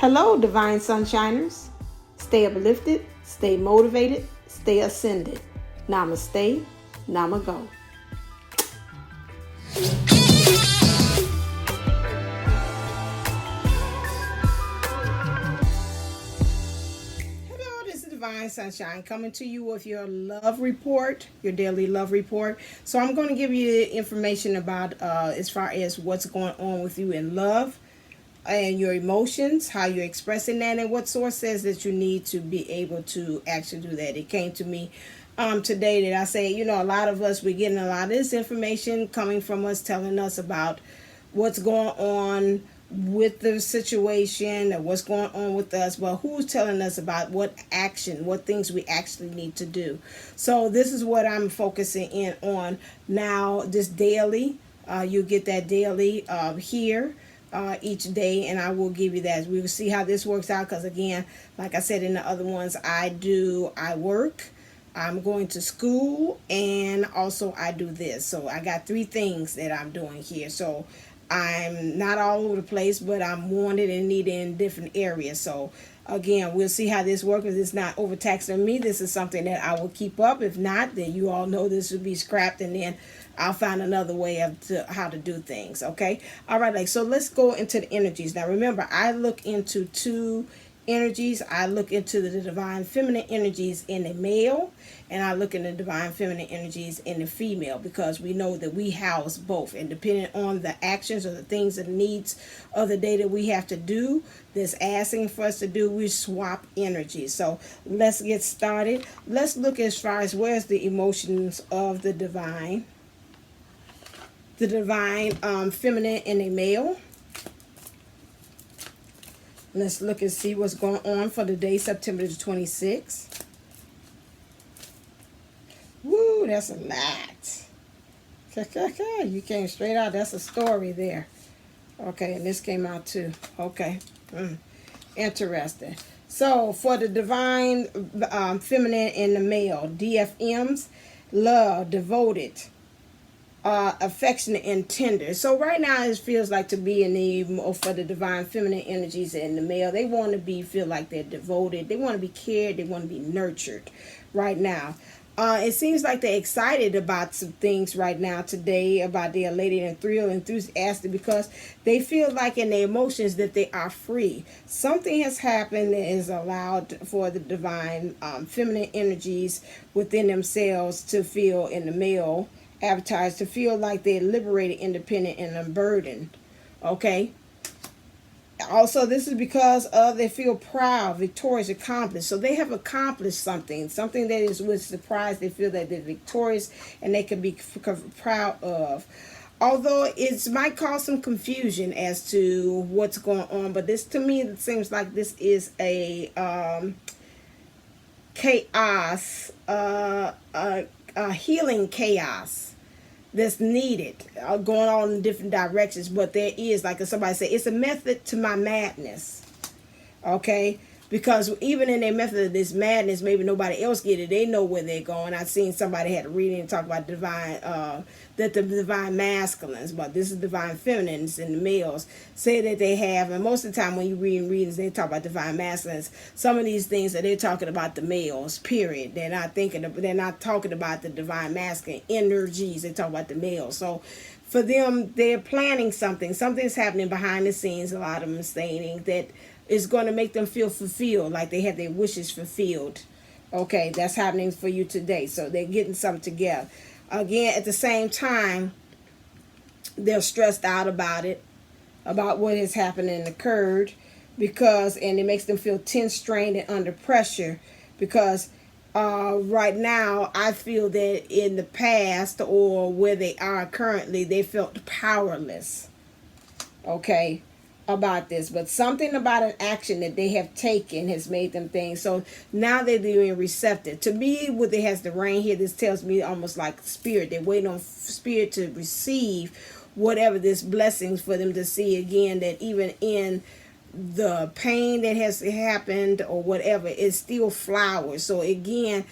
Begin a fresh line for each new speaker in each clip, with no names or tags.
Hello, Divine Sunshiners. Stay uplifted, stay motivated, stay ascended. Namaste, Namago. Hello, this is Divine Sunshine coming to you with your love report, your daily love report. So I'm going to give you information about as far as what's going on with you in love and your emotions, how you're expressing that, and what source says that you need to be able to actually do that. It came to me today that I say, a lot of us, we're getting a lot of this information coming from us, telling us about what's going on with the situation or what's going on with us. Well, who's telling us about what action, what things we actually need to do? So this is what I'm focusing in on now, this daily. You get that daily here. Each day, and I will give you that. We will see how this works out, because again, like I said in the other ones, I work, I'm going to school, and also I do this. So I got 3 things that I'm doing here. So I'm not all over the place, but I'm wanted and needed in different areas. So again, we'll see how this works. If it's not overtaxing me, this is something that I will keep up. If not, then you all know this will be scrapped, and then I'll find another way of how to do things. Okay. All right. So let's go into the energies. Now, remember, I look into 2 energies. I look into the divine feminine energies in the male, and I look in the divine feminine energies in the female, because we know that we house both, and depending on the actions or the things and needs of the day that we have to do, that's asking for us to do, we swap energies. So let's get started. Let's look as far as where's the emotions of the divine feminine in a male. Let's look and see what's going on for the day, September the 26th. Woo, that's a lot. You came straight out. That's a story there. Okay, and this came out too. Okay. Interesting. So for the divine feminine in the male, DFMs, love, devoted, affectionate and tender. So right now it feels like to be in the for the divine feminine energies in the male, they want to feel like they're devoted, they want to be cared, they want to be nurtured right now. It seems like they're excited about some things right now today, about their elated and thrilled, enthusiastic, because they feel like in their emotions that they are free. Something has happened that is allowed for the divine feminine energies within themselves to feel in the male avatars, to feel like they're liberated, independent, and unburdened. Okay. Also, this is because they feel proud, victorious, accomplished. So they have accomplished something that is with surprise. They feel that they're victorious and they can be proud of. Although it might cause some confusion as to what's going on, but this, to me, it seems like this is a chaos, healing chaos that's needed, going on in different directions. But there is, like somebody said, it's a method to my madness. Okay. Because even in their method of this madness, maybe nobody else get it. They know where they're going. I've seen somebody had a reading and talk about divine, that the divine masculines, but this is divine feminines in the males, say that they have, and most of the time when you read readings, they talk about divine masculines. Some of these things that they're talking about the males, period. They're not talking about the divine masculine energies. They talk about the males. So for them, they're planning something. Something's happening behind the scenes. A lot of them stating that is going to make them feel fulfilled, like they have their wishes fulfilled. Okay, that's happening for you today. So they're getting something together. Again, at the same time, they're stressed out about it, about what has happened and occurred, and it makes them feel tense, strained, and under pressure, because right now, I feel that in the past, or where they are currently, they felt powerless. Okay, about this, but something about an action that they have taken has made them think. So now they're being receptive. To me, what it has the rain here, this tells me almost like spirit. They're waiting on spirit to receive whatever this blessings for them to see again, that even in the pain that has happened or whatever, it's still flowers. So again,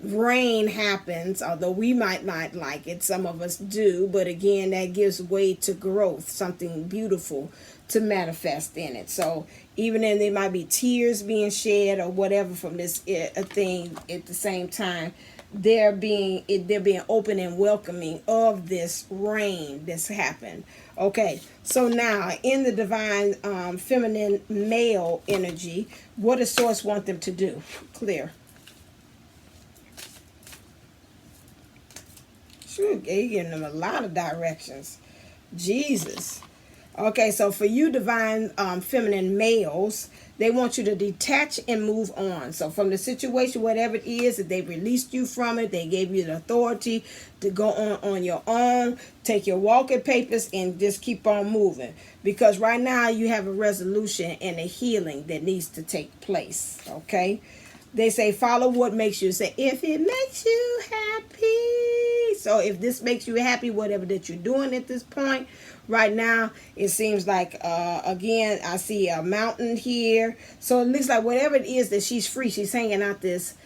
rain happens, although we might not like it, some of us do, but again, that gives way to growth, something beautiful to manifest in it. So even then there might be tears being shed or whatever from this a thing. At the same time, they're being open and welcoming of this rain that's happened. Okay, so now in the divine feminine male energy, what does source want them to do? Clear. Sure, giving them a lot of directions. Jesus. Okay, so for you divine feminine males, they want you to detach and move on. So from the situation, whatever it is, that they released you from it, they gave you the authority to go on your own, take your walking papers and just keep on moving. Because right now you have a resolution and a healing that needs to take place. Okay. They say follow what makes you. Say if it makes you happy. So if this makes you happy, whatever that you're doing at this point, right now, it seems like, again, I see a mountain here. So it looks like whatever it is that she's free. She's hanging out this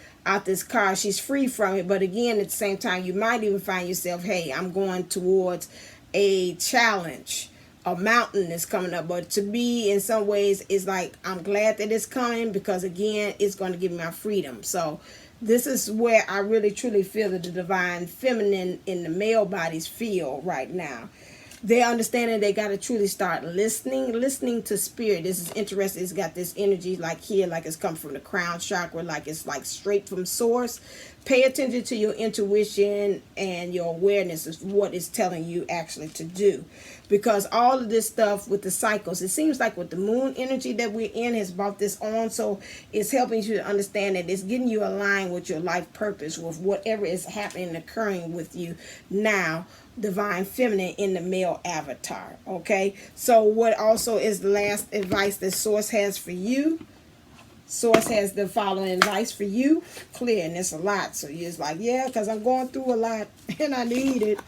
car. She's free from it. But again, at the same time, you might even find yourself, hey, I'm going towards a challenge. A mountain is coming up. But to me, in some ways, it's like, I'm glad that it's coming because, again, it's going to give me my freedom. So this is where I really, truly feel that the divine feminine in the male bodies feel right now. They understand that they got to truly start listening to spirit. This is interesting. It's got this energy like here, like it's come from the crown chakra, like it's like straight from source. Pay attention to your intuition and your awareness of what it's telling you actually to do. Because all of this stuff with the cycles, it seems like with the moon energy that we're in has brought this on. So it's helping you to understand that it's getting you aligned with your life purpose, with whatever is happening and occurring with you now. Divine feminine in the male avatar. Okay, so what also is the last advice that source has for you? Source has the following advice for you. Clear, and it's a lot, so you're just like, yeah, because I'm going through a lot and I need it.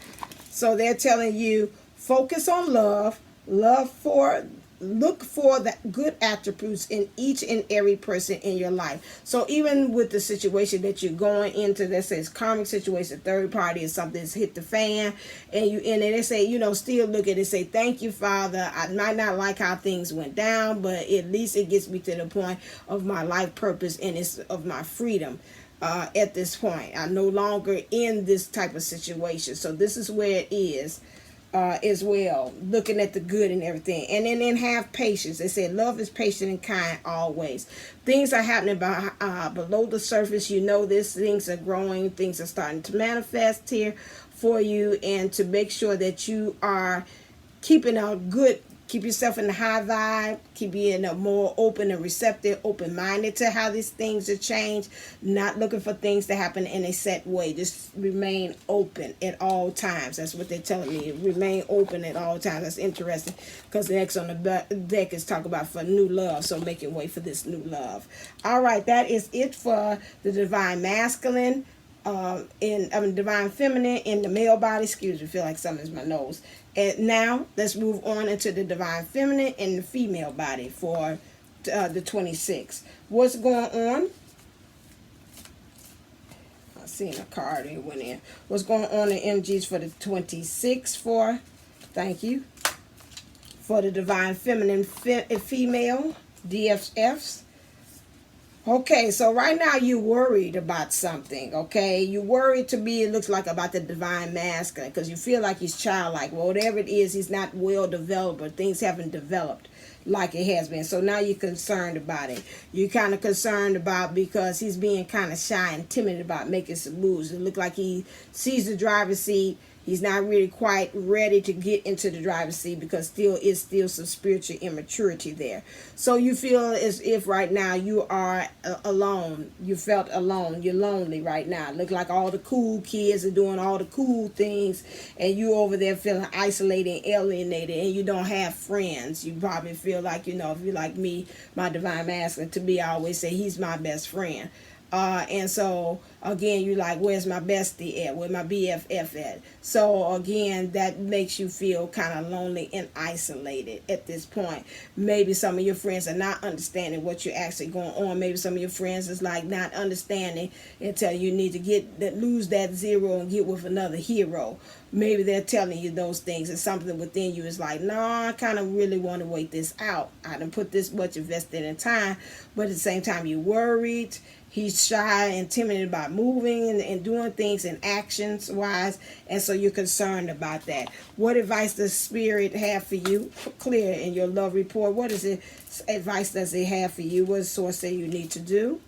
So they're telling you, focus on love. Look for the good attributes in each and every person in your life. So even with the situation that you're going into, that says karmic situation, third party or something that's hit the fan, and you in it, they say, still look at it, say, thank you, Father. I might not like how things went down, but at least it gets me to the point of my life purpose and it's of my freedom. At this point, I'm no longer in this type of situation. So this is where it is. As well, looking at the good and everything, and then have patience. They say love is patient and kind always. Things are happening below the surface. This things are growing, things are starting to manifest here for you, and to make sure that you are keeping a good, keep yourself in the high vibe, keep being a more open and receptive, open-minded to how these things are changed, not looking for things to happen in a set way. Just remain open at all times. That's what they're telling me. Remain open at all times. That's interesting because the next on the deck is talk about for new love. So making way for this new love. All right, that is it for the divine masculine. Divine feminine in the male body. Excuse me, feel like something's in my nose. And now let's move on into the divine feminine in the female body for the 26th. What's going on? I seen a card that went in. What's going on in energies for the 26th for? Thank you. For the divine feminine female DFFs. Okay, so right now you're worried about something, okay? You're worried, to me, it looks like, about the divine masculine, because you feel like he's childlike. Well, whatever it is, he's not well developed, or things haven't developed like it has been. So now you're concerned about it. You're kind of concerned about, because he's being kind of shy and timid about making some moves. It looks like he sees the driver's seat. He's not really quite ready to get into the driver's seat because still some spiritual immaturity there. So you feel as if right now you are alone. You felt alone. You're lonely right now. Look like all the cool kids are doing all the cool things, and you over there feeling isolated and alienated, and you don't have friends. You probably feel like, if you're like me, my divine masculine, to me, I always say he's my best friend. And so Again, you like, where's my bestie at? Where my BFF at? So again, that makes you feel kind of lonely and isolated at this point. Maybe some of your friends are not understanding what you're actually going on. Maybe some of your friends is like not understanding until you need to lose that zero and get with another hero. Maybe they're telling you those things, and something within you is like, no, I kind of really want to wait this out. I done put this much invested in time, but at the same time you're worried. He's shy and timid about moving and doing things and actions wise, and so you're concerned about that. What advice does Spirit have for you? Clear in your love report. What is it? Advice does it have for you? What does Source say you need to do?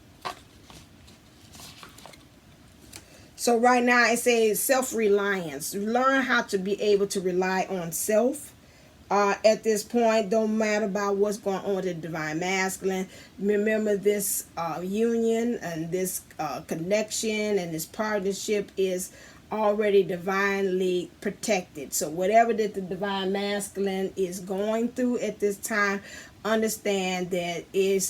So right now it says self-reliance. Learn how to be able to rely on self. At this point, don't matter about what's going on with the Divine Masculine. Remember, this union and this connection and this partnership is already divinely protected. So whatever that the Divine Masculine is going through at this time, understand that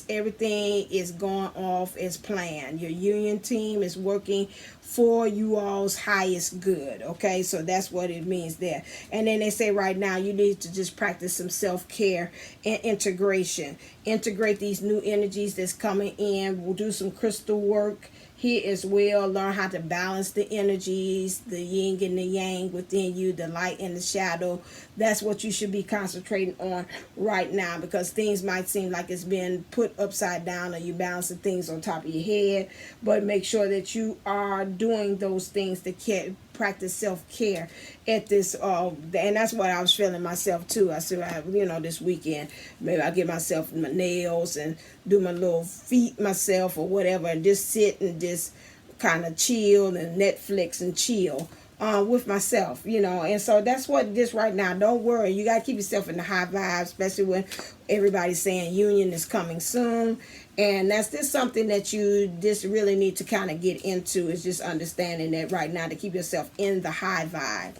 everything is going off as planned. Your union team is working for you all's highest good. Okay, so that's what it means there. And then they say right now you need to just practice some self-care and integration. Integrate these new energies that's coming in. We'll do some crystal work here as well. Learn how to balance the energies, the yin and the yang within you, the light and the shadow. That's what you should be concentrating on right now, because things might seem like it's been put upside down or you balancing things on top of your head. But make sure that you are doing those things to practice self-care at this and that's what I was feeling myself too. I said, this weekend maybe I'll get myself my nails and do my little feet myself or whatever, and just sit and just kind of chill and Netflix and chill with myself, and so that's what it is right now. Don't worry, you got to keep yourself in the high vibe, especially when everybody's saying union is coming soon. And that's just something that you just really need to kind of get into, is just understanding that right now, to keep yourself in the high vibe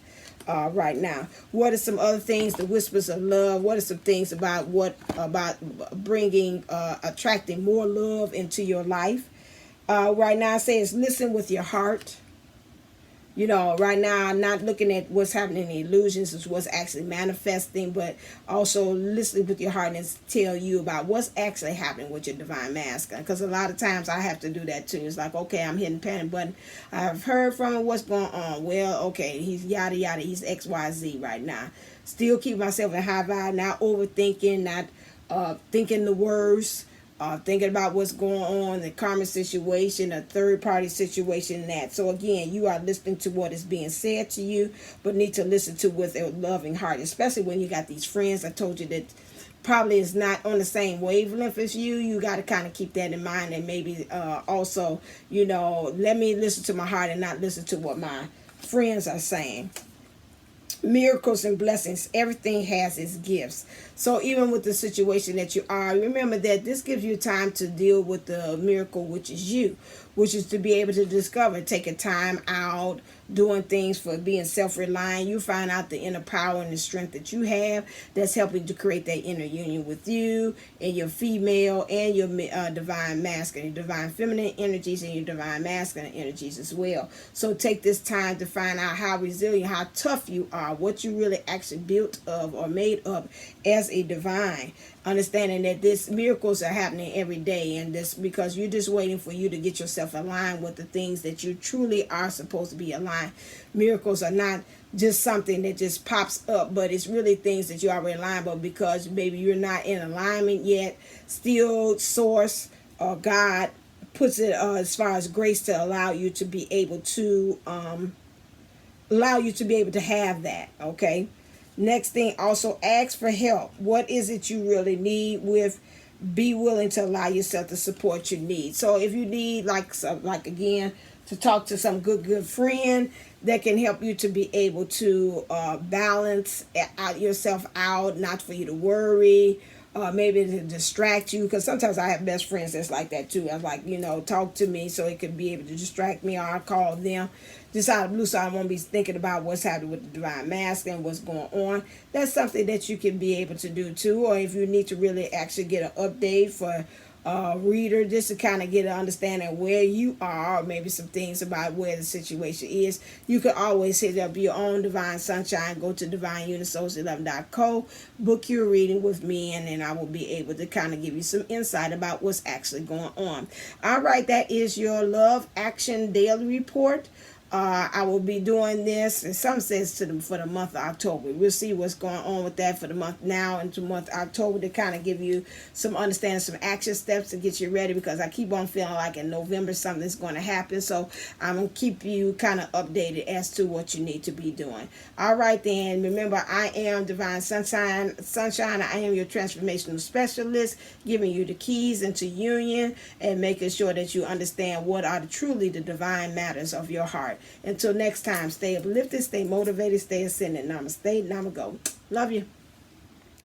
right now. What are some other things, the whispers of love? What are some things about bringing, attracting more love into your life? Right now, I say is listen with your heart. Right now, I'm not looking at what's happening in illusions, is what's actually manifesting, but also listening with your heart and tell you about what's actually happening with your Divine Masculine. Because a lot of times I have to do that too. It's like, okay, I'm hitting panic button. I've heard from him, what's going on? Well, okay, he's yada yada, he's XYZ right now. Still keep myself in high vibe, not overthinking, not thinking the worst. Thinking about what's going on, the karma situation, a third party situation, that. So again, you are listening to what is being said to you, but need to listen to with a loving heart, especially when you got these friends. I told you that probably is not on the same wavelength as you. You got to kind of keep that in mind, and maybe also, let me listen to my heart and not listen to what my friends are saying. Miracles and blessings, everything has its gifts. So even with the situation that you are, remember that this gives you time to deal with the miracle, which is you, which is to be able to discover, take a time out, doing things for being self-reliant. You find out the inner power and the strength that you have that's helping to create that inner union with you and your female and your divine masculine, your divine feminine energies, and your divine masculine energies as well. So take this time to find out how resilient, how tough you are, what you really actually built of or made up as a divine. Understanding that these miracles are happening every day, and this because you're just waiting for you to get yourself aligned with the things that you truly are supposed to be aligned. Miracles are not just something that just pops up, but it's really things that you already aligned with, because maybe you're not in alignment yet. Still, Source or God puts it as far as grace to allow you to be able to have that. Okay. Next thing, also ask for help. What is it you really need with? Be willing to allow yourself the support you need. So if you need like again, to talk to some good friend that can help you to be able to balance out yourself out, not for you to worry, maybe to distract you, because sometimes I have best friends that's like that too. I'm like, talk to me so it could be able to distract me, or I'll call them just out of blue, so I won't be thinking about what's happening with the Divine Masculine, what's going on. That's something that you can be able to do too. Or if you need to really actually get an update for reader, just to kind of get an understanding where you are, or maybe some things about where the situation is. You can always hit up your own Divine Sunshine. Go to divineunisource11.co, book your reading with me, and then I will be able to kind of give you some insight about what's actually going on. All right, that is your Love Action Daily Report. I will be doing this in some sense for the month of October. We'll see what's going on with that for the month now into month October, to kind of give you some understanding, some action steps to get you ready, because I keep on feeling like in November something's going to happen. So I'm going to keep you kind of updated as to what you need to be doing. All right, then. Remember, I am Divine Sunshine. I am your transformational specialist, giving you the keys into union and making sure that you understand what are truly the divine matters of your heart. Until next time, stay uplifted, stay motivated, stay ascended. Namaste, namago. Love you.